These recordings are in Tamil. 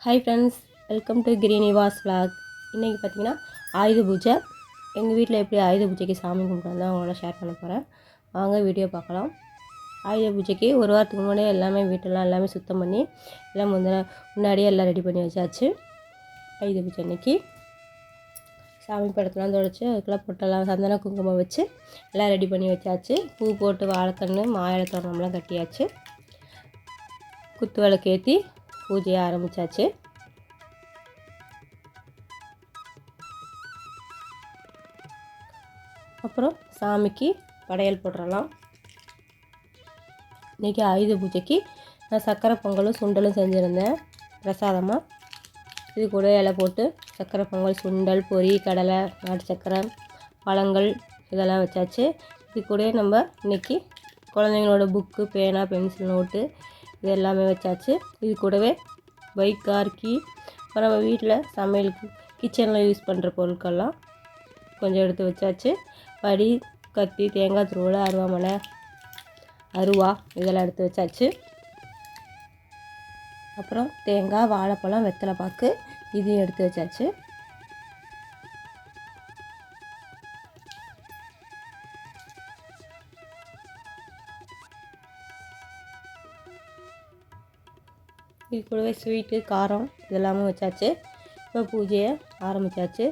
ஹாய் ஃப்ரெண்ட்ஸ், வெல்கம் டு கிரீனிவாஸ் vlog. இன்றைக்கி பார்த்திங்கன்னா ஆயுத பூஜை. எங்கள் வீட்டில் எப்படி ஆயுத பூஜைக்கு சாமி கும்பிட்றது தான் அவங்கள ஷேர் பண்ண போகிறேன். வாங்க வீடியோ பார்க்கலாம். ஆயுத பூஜைக்கு ஒரு வாரத்துக்கு முன்னாடியே எல்லாமே சுத்தம் பண்ணி எல்லாம் முன்னாடியே எல்லாம் ரெடி பண்ணி வச்சாச்சு. ஆயுத பூஜை அன்றைக்கி சாமி படத்தெலாம் துடைச்சி அதுக்கெல்லாம் பொட்டெல்லாம் சந்தன குங்குமம் வச்சு எல்லாம் ரெடி பண்ணி வச்சாச்சு. பூ போட்டு வாழைக்கன்று மாயிலை தோரணம்லாம் கட்டியாச்சு. குத்து விளக்கு ஏற்றி பூஜையை ஆரம்பித்தாச்சு. அப்புறம் சாமிக்கு படையல் போட்டுடலாம். இன்றைக்கி ஆயுத பூஜைக்கு நான் சர்க்கரை பொங்கலும் சுண்டலும் செஞ்சுருந்தேன் பிரசாதமாக. இது கூட இலை போட்டு சர்க்கரை பொங்கல், சுண்டல், பொரி, கடலை, நாட்டு சர்க்கரை, பழங்கள் இதெல்லாம் வச்சாச்சு. இது கூட நம்ம இன்றைக்கி குழந்தைங்களோட புக்கு, பேனா, பென்சில், நோட்டு இது எல்லாமே வச்சாச்சு. இது கூடவே பைக், கார் கீ, நம்ம வீட்டில் சமையலுக்கு கிச்சனில் யூஸ் பண்ணுற பொருட்கள்லாம் கொஞ்சம் எடுத்து வச்சாச்சு. படி, கத்தி, தேங்காய் துருவல், அருவாமனை, அருவா இதெல்லாம் எடுத்து வச்சாச்சு. அப்புறம் தேங்காய், வாழைப்பழம், வெத்தலை பாக்கு இதையும் எடுத்து வச்சாச்சு. இது கூடவே ஸ்வீட்டு, காரம் இதெல்லாமே வச்சாச்சு. இப்போ பூஜையை ஆரம்பித்தாச்சு.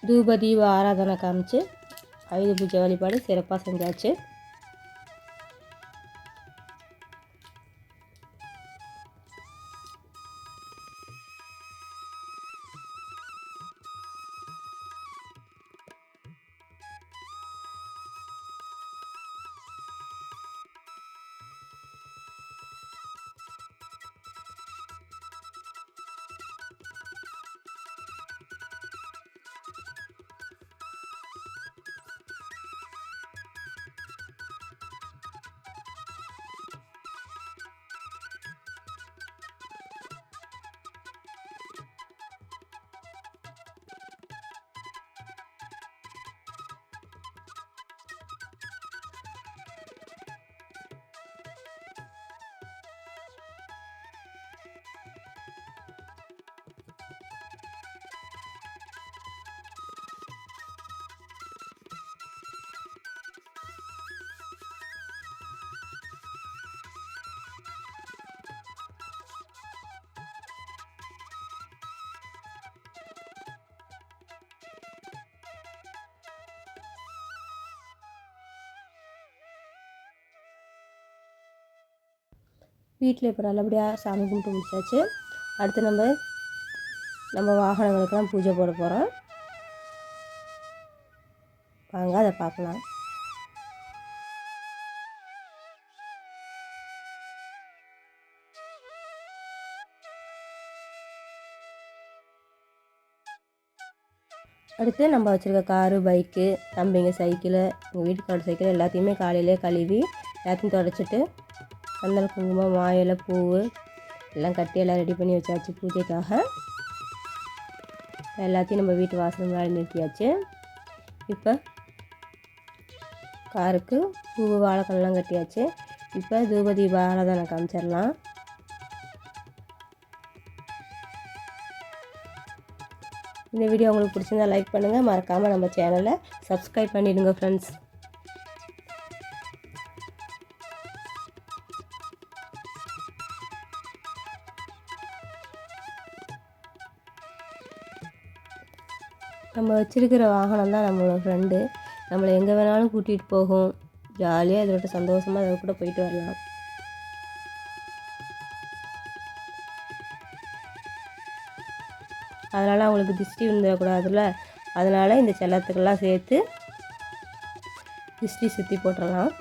தூப தீப ஆராதனை காமிச்சு ஆயுத பூஜை வழிபாடு சிறப்பாக செஞ்சாச்சு. வீட்டில் இப்போ நல்லபடியாக சாமி கும்பிட்டு முடிச்சாச்சு. அடுத்து நம்ம வாகனங்களுக்கெல்லாம் பூஜை போட போகிறோம். வாங்க அதை பார்க்கலாம். அடுத்து நம்ம வச்சுருக்க காரு, பைக்கு, தம்பிங்க சைக்கிளு, எங்கள் வீட்டுக்காரோட சைக்கிள் எல்லாத்தையுமே காலையிலே கழுவி எல்லாத்தையும் தொடச்சிட்டு சந்தன குங்குமம், மாயிலை, பூவு எல்லாம் கட்டி எல்லாம் ரெடி பண்ணி வச்சாச்சு பூஜைக்காக. எல்லாத்தையும் நம்ம வீட்டு வாசல் முன்னாடி நிறுத்தியாச்சு. இப்போ காருக்கு பூவு, வாழைக்கல்லாம் கட்டியாச்சு. இப்போ தூப தீப ஆராதனை காமிச்சிடலாம். இந்த வீடியோ உங்களுக்கு பிடிச்சிருந்தா லைக் பண்ணுங்கள், மறக்காமல் நம்ம சேனலை சப்ஸ்கிரைப் பண்ணிவிடுங்க ஃப்ரெண்ட்ஸ். நம்ம வச்சுருக்கிற வாகனம் தான் நம்மளோட ஃப்ரெண்டு. நம்மளை எங்கே வேணாலும் கூட்டிகிட்டு போகும். ஜாலியாக இதோட சந்தோஷமாக அதை கூட போயிட்டு வரலாம். அதனால் அவங்களுக்கு திருஷ்டி வந்துடக்கூடாதுல்ல, அதனால் இந்த செல்லத்துக்கெல்லாம் சேர்த்து திருஷ்டி சுற்றி போட்டுடலாம்.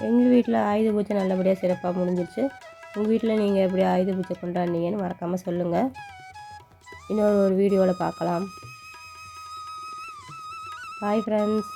எங்கள் வீட்டில் ஆயுத பூஜை நல்லபடியாக சிறப்பாக முடிஞ்சிருச்சு. உங்கள் வீட்டில் நீங்கள் எப்படி ஆயுத பூஜை கொண்டாடினீங்கன்னு மறக்காமல் சொல்லுங்கள். இன்னொரு வீடியோவில் பார்க்கலாம். Bye friends.